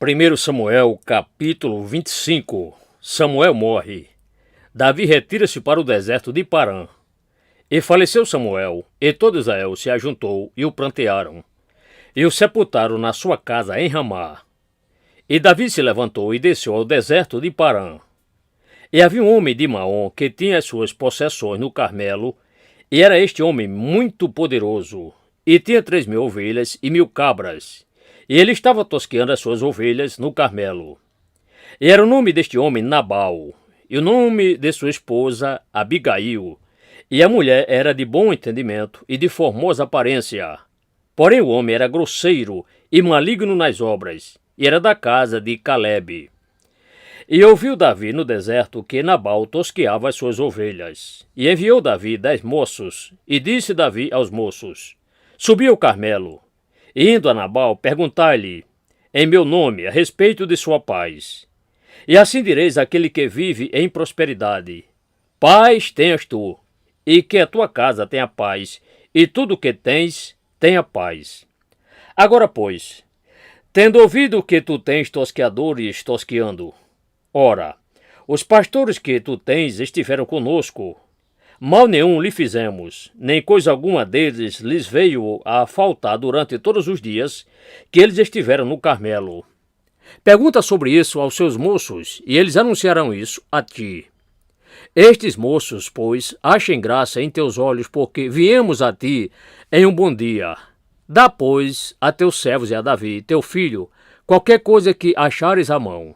1 Samuel, capítulo 25. Samuel morre. Davi retira-se para o deserto de Parã. E faleceu Samuel, e todo Israel se ajuntou e o prantearam, e o sepultaram na sua casa em Ramá. E Davi se levantou e desceu ao deserto de Parã. E havia um homem de Maom que tinha as suas possessões no Carmelo, e era este homem muito poderoso, e tinha 3.000 ovelhas e 1.000 cabras. E ele estava tosqueando as suas ovelhas no Carmelo. E era o nome deste homem Nabal, e o nome de sua esposa Abigail. E a mulher era de bom entendimento e de formosa aparência. Porém o homem era grosseiro e maligno nas obras, e era da casa de Calebe. E ouviu Davi no deserto que Nabal tosqueava as suas ovelhas. E enviou Davi 10 moços, e disse Davi aos moços: Subi ao Carmelo. E indo a Nabal, perguntai-lhe, em meu nome, a respeito de sua paz. E assim direis àquele que vive em prosperidade: Paz tenhas tu, e que a tua casa tenha paz, e tudo o que tens, tenha paz. Agora, pois, tendo ouvido que tu tens tosqueadores tosqueando, ora, os pastores que tu tens estiveram conosco. Mal nenhum lhe fizemos, nem coisa alguma deles lhes veio a faltar durante todos os dias que eles estiveram no Carmelo. Pergunta sobre isso aos seus moços, e eles anunciarão isso a ti. Estes moços, pois, achem graça em teus olhos, porque viemos a ti em um bom dia. Dá, pois, a teus servos e a Davi, teu filho, qualquer coisa que achares à mão.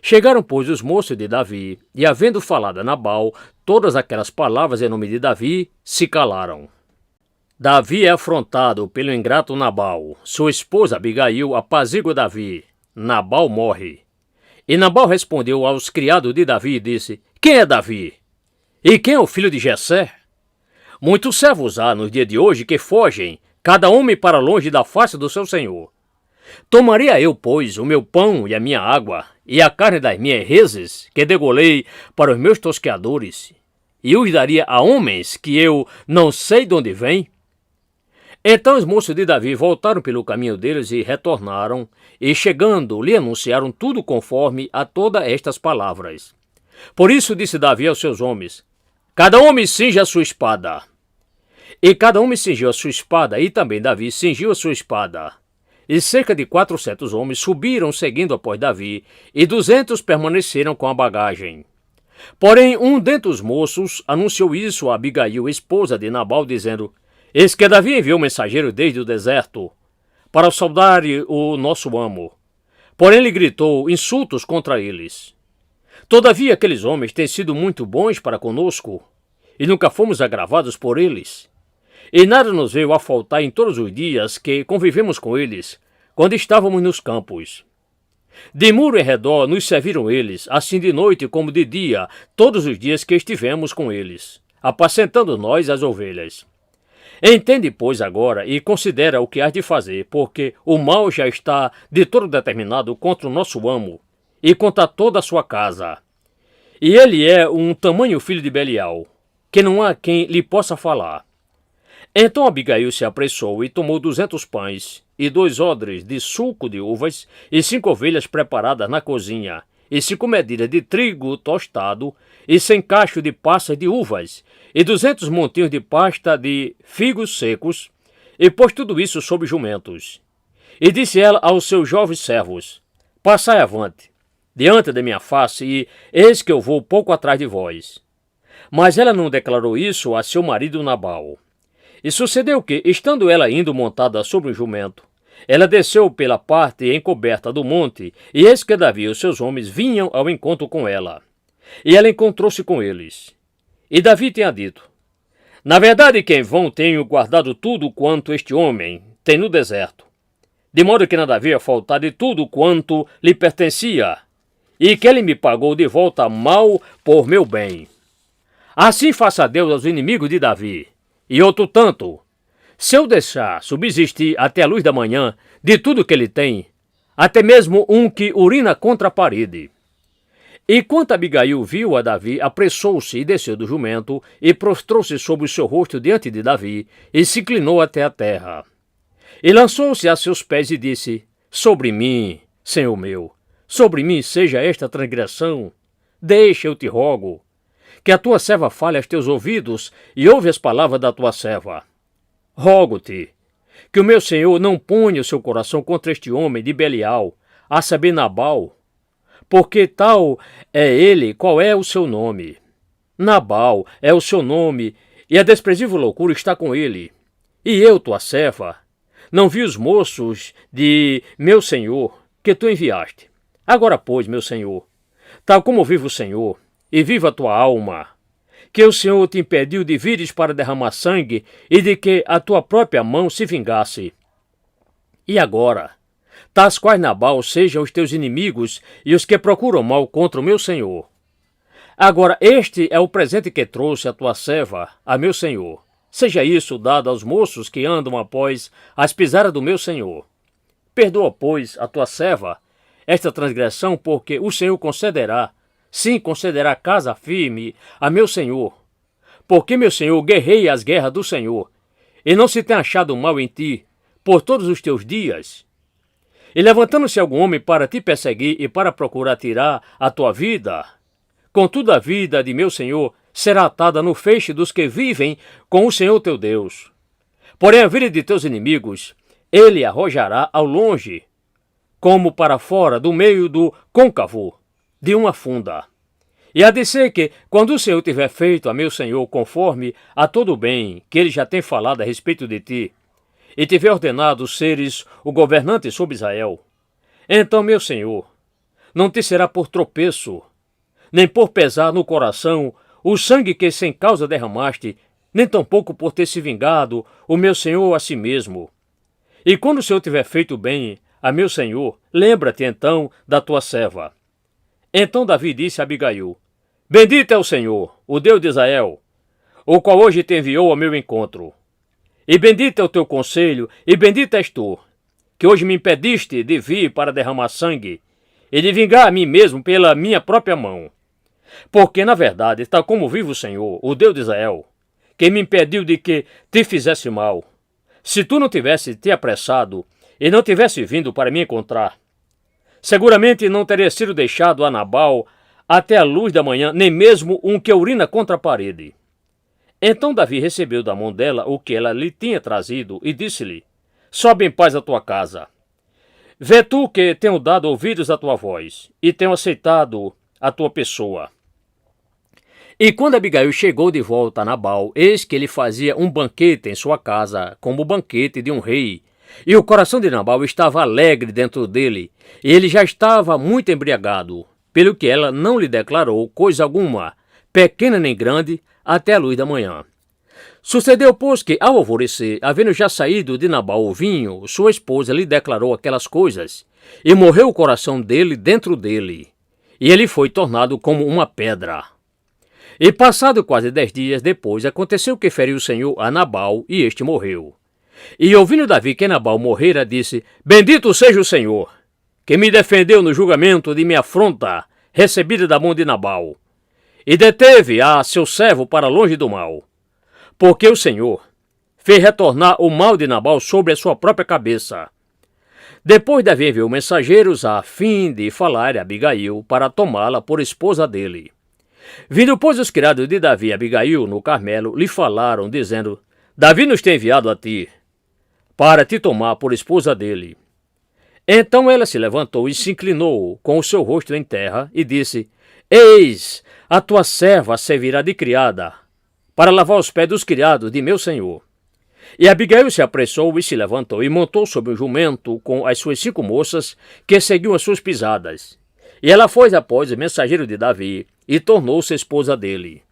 Chegaram, pois, os moços de Davi, e havendo falado a Nabal todas aquelas palavras em nome de Davi, se calaram. Davi é afrontado pelo ingrato Nabal. Sua esposa Abigail apazigua Davi. Nabal morre. E Nabal respondeu aos criados de Davi e disse: Quem é Davi? E quem é o filho de Jessé? Muitos servos há nos dias de hoje que fogem, cada homem para longe da face do seu senhor. Tomaria eu, pois, o meu pão e a minha água, e a carne das minhas reses, que degolei para os meus tosqueadores, e os daria a homens que eu não sei de onde vêm? Então os moços de Davi voltaram pelo caminho deles e retornaram, e chegando lhe anunciaram tudo conforme a todas estas palavras. Por isso disse Davi aos seus homens: Cada homem cinja a sua espada. E cada homem cingiu a sua espada, e também Davi cingiu a sua espada. E cerca de 400 homens subiram seguindo após Davi, e 200 permaneceram com a bagagem. Porém, um dentre os moços anunciou isso a Abigail, esposa de Nabal, dizendo: Eis que Davi enviou mensageiro desde o deserto, para saudar o nosso amo. Porém, ele gritou insultos contra eles. Todavia, aqueles homens têm sido muito bons para conosco, e nunca fomos agravados por eles. E nada nos veio a faltar em todos os dias que convivemos com eles, quando estávamos nos campos. De muro em redor nos serviram eles, assim de noite como de dia, todos os dias que estivemos com eles, apacentando nós as ovelhas. Entende, pois, agora e considera o que has de fazer, porque o mal já está de todo determinado contra o nosso amo e contra toda a sua casa. E ele é um tamanho filho de Belial, que não há quem lhe possa falar. Então Abigail se apressou e tomou 200 pães e 2 odres de suco de uvas e 5 ovelhas preparadas na cozinha e 5 medidas de trigo tostado e 100 cachos de passas de uvas e 200 montinhos de pasta de figos secos e pôs tudo isso sobre jumentos. E disse ela aos seus jovens servos: Passai avante, diante da minha face, e eis que eu vou pouco atrás de vós. Mas ela não declarou isso a seu marido Nabal. E sucedeu que, estando ela indo montada sobre um jumento, ela desceu pela parte encoberta do monte, e eis que Davi e os seus homens vinham ao encontro com ela. E ela encontrou-se com eles. E Davi tinha dito: Na verdade que em vão tenho guardado tudo quanto este homem tem no deserto, de modo que nada havia faltar de tudo quanto lhe pertencia, e que ele me pagou de volta mal por meu bem. Assim faça Deus aos inimigos de Davi. E outro tanto, se eu deixar subsistir até a luz da manhã de tudo que ele tem, até mesmo um que urina contra a parede. E quando Abigail viu a Davi, apressou-se e desceu do jumento, e prostrou-se sobre o seu rosto diante de Davi, e se inclinou até a terra. E lançou-se a seus pés e disse: Sobre mim, Senhor meu, sobre mim seja esta transgressão. Deixa, eu te rogo, que a tua serva fale aos teus ouvidos e ouve as palavras da tua serva. Rogo-te que o meu senhor não ponha o seu coração contra este homem de Belial, a saber Nabal, porque tal é ele, qual é o seu nome. Nabal é o seu nome, e a desprezível loucura está com ele. E eu, tua serva, não vi os moços de meu senhor que tu enviaste. Agora, pois, meu senhor, tal como vive o Senhor, e viva a tua alma, que o Senhor te impediu de vires para derramar sangue e de que a tua própria mão se vingasse. E agora, tais quais Nabal sejam os teus inimigos e os que procuram mal contra o meu senhor. Agora este é o presente que trouxe a tua serva, a meu senhor. Seja isso dado aos moços que andam após as pisadas do meu senhor. Perdoa, pois, a tua serva esta transgressão, porque o Senhor concederá, sim, concederá casa firme a meu senhor. Porque meu senhor guerreia as guerras do Senhor, e não se tem achado mal em ti por todos os teus dias. E levantando-se algum homem para te perseguir e para procurar tirar a tua vida, contudo a vida de meu senhor será atada no feixe dos que vivem com o Senhor teu Deus. Porém a vida de teus inimigos ele arrojará ao longe, como para fora do meio do côncavo de uma funda. E há de ser que, quando o Senhor tiver feito a meu senhor conforme a todo o bem que ele já tem falado a respeito de ti, e tiver ordenado seres o governante sobre Israel, então, meu senhor, não te será por tropeço, nem por pesar no coração o sangue que sem causa derramaste, nem tampouco por ter se vingado o meu senhor a si mesmo. E quando o Senhor tiver feito bem a meu senhor, lembra-te então da tua serva. Então Davi disse a Abigail: Bendito é o Senhor, o Deus de Israel, o qual hoje te enviou ao meu encontro. E bendito é o teu conselho, e bendita és tu, que hoje me impediste de vir para derramar sangue, e de vingar a mim mesmo pela minha própria mão. Porque, na verdade, tal como vive o Senhor, o Deus de Israel, que me impediu de que te fizesse mal, se tu não tivesse te apressado e não tivesse vindo para me encontrar, seguramente não teria sido deixado a Nabal até a luz da manhã, nem mesmo um que urina contra a parede. Então Davi recebeu da mão dela o que ela lhe tinha trazido e disse-lhe: Sobe em paz à tua casa. Vê tu que tenho dado ouvidos à tua voz e tenho aceitado a tua pessoa. E quando Abigail chegou de volta a Nabal, eis que ele fazia um banquete em sua casa, como o banquete de um rei. E o coração de Nabal estava alegre dentro dele, e ele já estava muito embriagado, pelo que ela não lhe declarou coisa alguma, pequena nem grande, até a luz da manhã. Sucedeu, pois, que, ao alvorecer, havendo já saído de Nabal o vinho, sua esposa lhe declarou aquelas coisas, e morreu o coração dele dentro dele, e ele foi tornado como uma pedra. E passado quase 10 dias depois, aconteceu que feriu o Senhor a Nabal, e este morreu. E ouvindo Davi que Nabal morrera, disse: Bendito seja o Senhor, que me defendeu no julgamento de minha afronta, recebida da mão de Nabal, e deteve a seu servo para longe do mal. Porque o Senhor fez retornar o mal de Nabal sobre a sua própria cabeça. Depois Davi enviou mensageiros a fim de falar a Abigail para tomá-la por esposa dele. Vindo, pois, os criados de Davi e Abigail no Carmelo, lhe falaram, dizendo: Davi nos tem enviado a ti, para te tomar por esposa dele. Então ela se levantou e se inclinou com o seu rosto em terra e disse: Eis, a tua serva servirá de criada, para lavar os pés dos criados de meu senhor. E Abigail se apressou e se levantou e montou sobre o jumento com as suas 5 moças que seguiam as suas pisadas. E ela foi após o mensageiro de Davi e tornou-se esposa dele.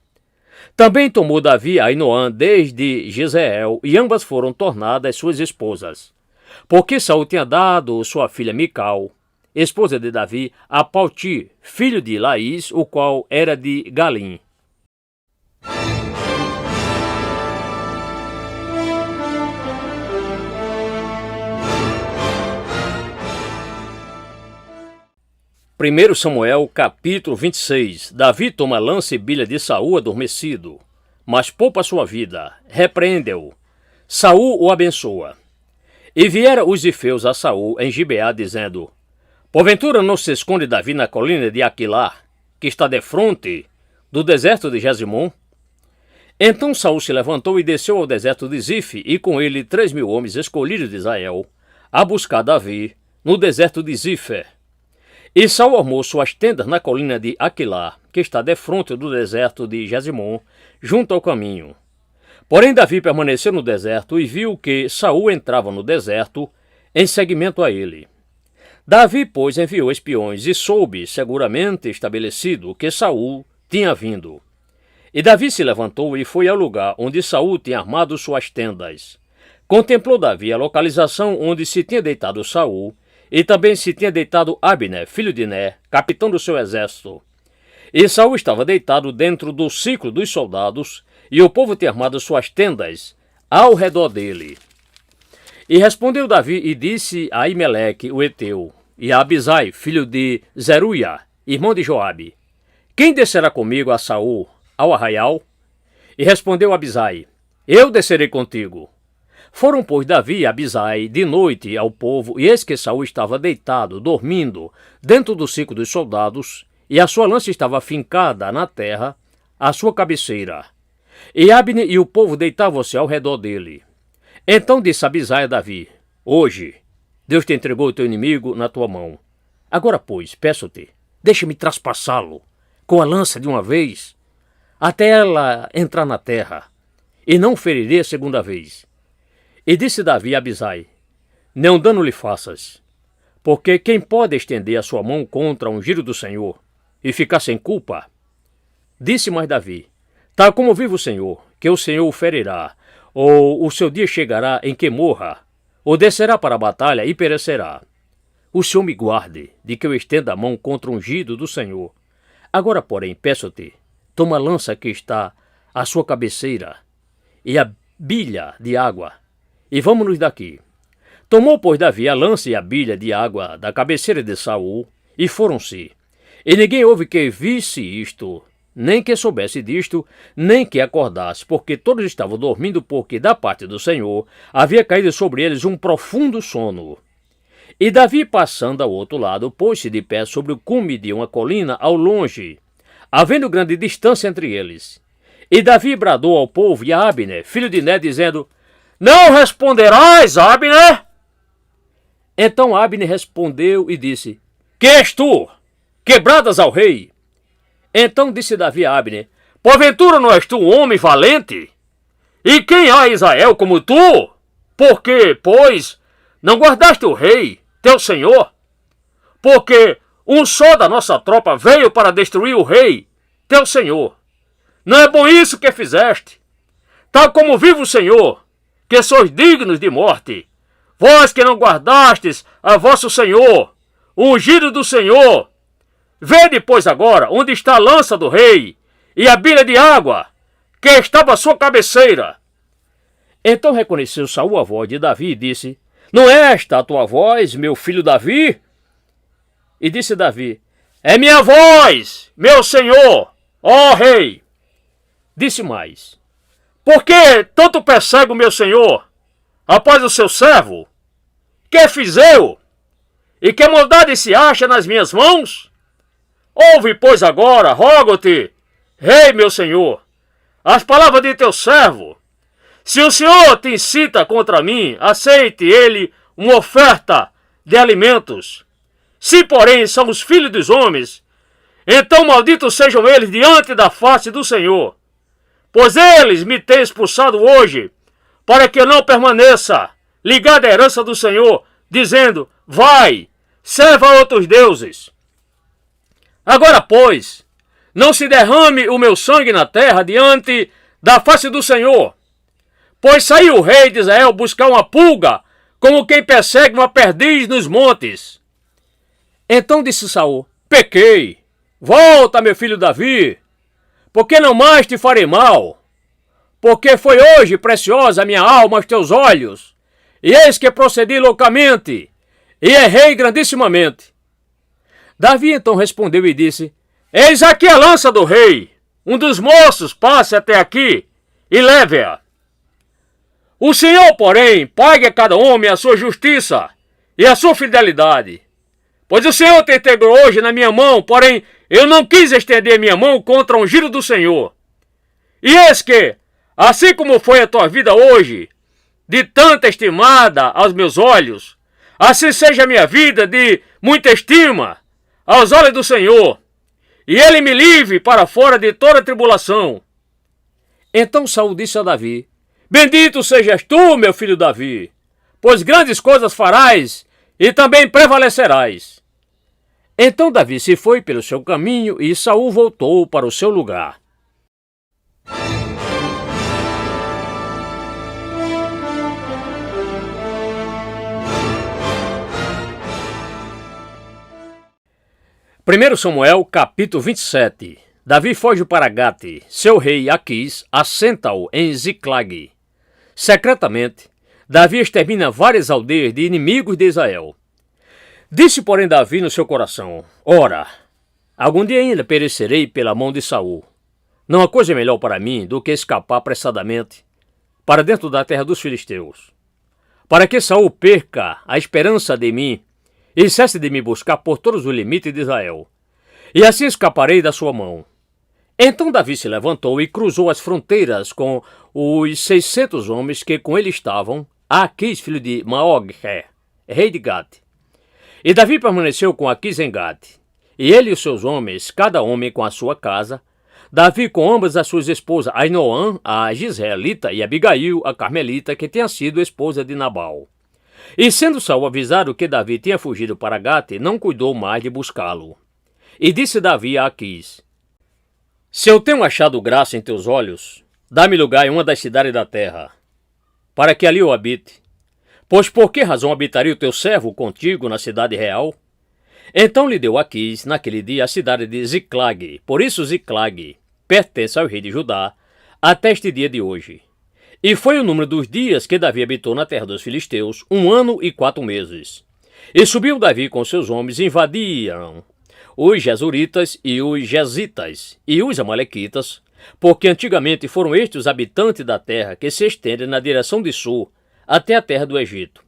Também tomou Davi a Ainoã desde Jezreel, e ambas foram tornadas suas esposas. Porque Saul tinha dado sua filha Mical, esposa de Davi, a Palti, filho de Laís, o qual era de Galim. Primeiro Samuel, capítulo 26. Davi toma lança e bilha de Saul adormecido, mas poupa sua vida, repreende-o. Saul o abençoa. E vieram os ifeus a Saul em Gibeá, dizendo: Porventura não se esconde Davi na colina de Aquilá, que está defronte do deserto de Jezimom? Então Saul se levantou e desceu ao deserto de Zife, e com ele 3.000 homens escolhidos de Israel, a buscar Davi no deserto de Zife. E Saul armou suas tendas na colina de Aquilá, que está defronte do deserto de Jezimom, junto ao caminho. Porém Davi permaneceu no deserto e viu que Saul entrava no deserto em seguimento a ele. Davi, pois, enviou espiões e soube, seguramente estabelecido, que Saul tinha vindo. E Davi se levantou e foi ao lugar onde Saul tinha armado suas tendas. Contemplou Davi a localização onde se tinha deitado Saul, e também se tinha deitado Abner, filho de Ner, capitão do seu exército. E Saul estava deitado dentro do ciclo dos soldados, e o povo tinha armado suas tendas ao redor dele. E respondeu Davi e disse a Aimeleque, o Eteu, e a Abisai, filho de Zeruia, irmão de Joabe: quem descerá comigo a Saul, ao arraial? E respondeu Abisai: eu descerei contigo. Foram, pois, Davi e Abisai de noite ao povo, e eis que Saul estava deitado, dormindo, dentro do ciclo dos soldados, e a sua lança estava fincada na terra, à sua cabeceira. E Abner e o povo deitavam-se ao redor dele. Então disse Abisai a Davi: hoje Deus te entregou o teu inimigo na tua mão. Agora, pois, peço-te, deixa-me traspassá-lo com a lança de uma vez, até ela entrar na terra, e não ferirei a segunda vez. E disse Davi a Abisai: não dano lhe faças, porque quem pode estender a sua mão contra o ungido do Senhor e ficar sem culpa? Disse mais Davi: tal como vive o Senhor, que o Senhor o ferirá, ou o seu dia chegará em que morra, ou descerá para a batalha e perecerá. O Senhor me guarde de que eu estenda a mão contra o ungido do Senhor. Agora, porém, peço-te, toma a lança que está à sua cabeceira e a bilha de água, e vamos-nos daqui. Tomou, pois, Davi a lança e a bilha de água da cabeceira de Saul, e foram-se. E ninguém houve que visse isto, nem que soubesse disto, nem que acordasse, porque todos estavam dormindo, porque da parte do Senhor havia caído sobre eles um profundo sono. E Davi, passando ao outro lado, pôs-se de pé sobre o cume de uma colina ao longe, havendo grande distância entre eles. E Davi bradou ao povo e a Abner, filho de Ner, dizendo: não responderás, Abner? Então Abner respondeu e disse: que és tu, que bradas ao rei? Então disse Davi a Abner: porventura não és tu um homem valente? E quem há em Israel como tu? Porque, pois, não guardaste o rei, teu senhor? Porque um só da nossa tropa veio para destruir o rei, teu senhor. Não é bom isso que fizeste? Tal como vive o Senhor, que sois dignos de morte, vós que não guardastes a vosso senhor, o ungido do Senhor. Vede, pois, agora onde está a lança do rei e a bilha de água, que estava à sua cabeceira. Então reconheceu Saul a voz de Davi e disse: não é esta a tua voz, meu filho Davi? E disse Davi: é minha voz, meu senhor, ó rei. Disse mais: por que tanto persegue o meu senhor após o seu servo? Que fiz eu? E que maldade se acha nas minhas mãos? Ouve, pois, agora, rogo-te, rei meu senhor, as palavras de teu servo. Se o Senhor te incita contra mim, aceite ele uma oferta de alimentos. Se, porém, são os filhos dos homens, então malditos sejam eles diante da face do Senhor. Pois eles me têm expulsado hoje, para que eu não permaneça ligado à herança do Senhor, dizendo: vai, serva a outros deuses. Agora, pois, não se derrame o meu sangue na terra diante da face do Senhor. Pois saiu o rei de Israel buscar uma pulga, como quem persegue uma perdiz nos montes. Então disse Saul: pequei, volta, meu filho Davi, porque não mais te farei mal. Porque foi hoje preciosa a minha alma aos teus olhos, e eis que procedi loucamente, e errei grandissimamente. Davi então respondeu e disse: eis aqui a lança do rei, um dos moços passe até aqui e leve-a. O Senhor, porém, pague a cada homem a sua justiça e a sua fidelidade. Pois o Senhor te entregou hoje na minha mão, porém eu não quis estender minha mão contra o ungido do Senhor. E eis que, assim como foi a tua vida hoje, de tanta estimada aos meus olhos, assim seja a minha vida de muita estima aos olhos do Senhor, e ele me livre para fora de toda tribulação. Então Saul disse a Davi: Bendito sejas tu, meu filho Davi, pois grandes coisas farás e também prevalecerás. Então Davi se foi pelo seu caminho e Saul voltou para o seu lugar. Primeiro Samuel, capítulo 27. Davi foge para Gate. Seu rei Aquis assenta-o em Ziclag. Secretamente, Davi extermina várias aldeias de inimigos de Israel. Disse, porém, Davi no seu coração: Ora, algum dia ainda perecerei pela mão de Saul. Não há coisa melhor para mim do que escapar apressadamente para dentro da terra dos filisteus, para que Saul perca a esperança de mim e cesse de me buscar por todos os limites de Israel, e assim escaparei da sua mão. Então Davi se levantou e cruzou as fronteiras com os 600 homens que com ele estavam, a Aquis, filho de Maog, rei de Gate. E Davi permaneceu com Aquis em Gate, e ele e os seus homens, cada homem com a sua casa, Davi com ambas as suas esposas, Ainoã, a Gisraelita, e Abigail, a Carmelita, que tinha sido esposa de Nabal. E sendo Saul avisado que Davi tinha fugido para Gate, não cuidou mais de buscá-lo. E disse Davi a Aquis: Se eu tenho achado graça em teus olhos, dá-me lugar em uma das cidades da terra, para que ali eu habite. Pois por que razão habitaria o teu servo contigo na cidade real? Então lhe deu Aquis, naquele dia, a cidade de Ziclag. Por isso Ziclag pertence ao rei de Judá até este dia de hoje. E foi o número dos dias que Davi habitou na terra dos filisteus, 1 ano e 4 meses. E subiu Davi com seus homens e invadiram os Gesuritas e os Gesitas e os Amalequitas, porque antigamente foram estes os habitantes da terra que se estendem na direção de sul até a terra do Egito.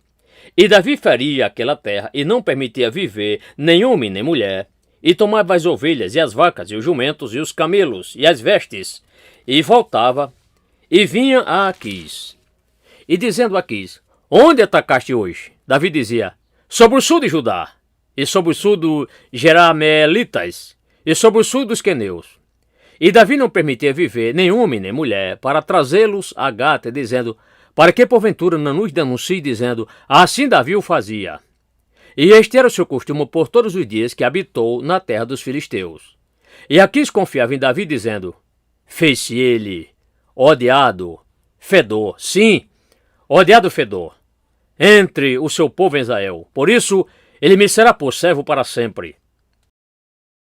E Davi feria aquela terra e não permitia viver nem homem nem mulher, e tomava as ovelhas e as vacas e os jumentos e os camelos e as vestes, e voltava e vinha a Aquis. E dizendo a Aquis: Onde atacaste hoje? Davi dizia: Sobre o sul de Judá, e sobre o sul dos Jerameelitas, e sobre o sul dos queneus. E Davi não permitia viver nem homem nem mulher, para trazê-los a Gate, dizendo: Para que porventura não nos denuncie, dizendo: Assim Davi o fazia. E este era o seu costume por todos os dias que habitou na terra dos filisteus. E Aquis confiava em Davi, dizendo: Fez-se ele odiado, fedor, sim, odiado fedor, entre o seu povo em Israel. Por isso, ele me será por servo para sempre.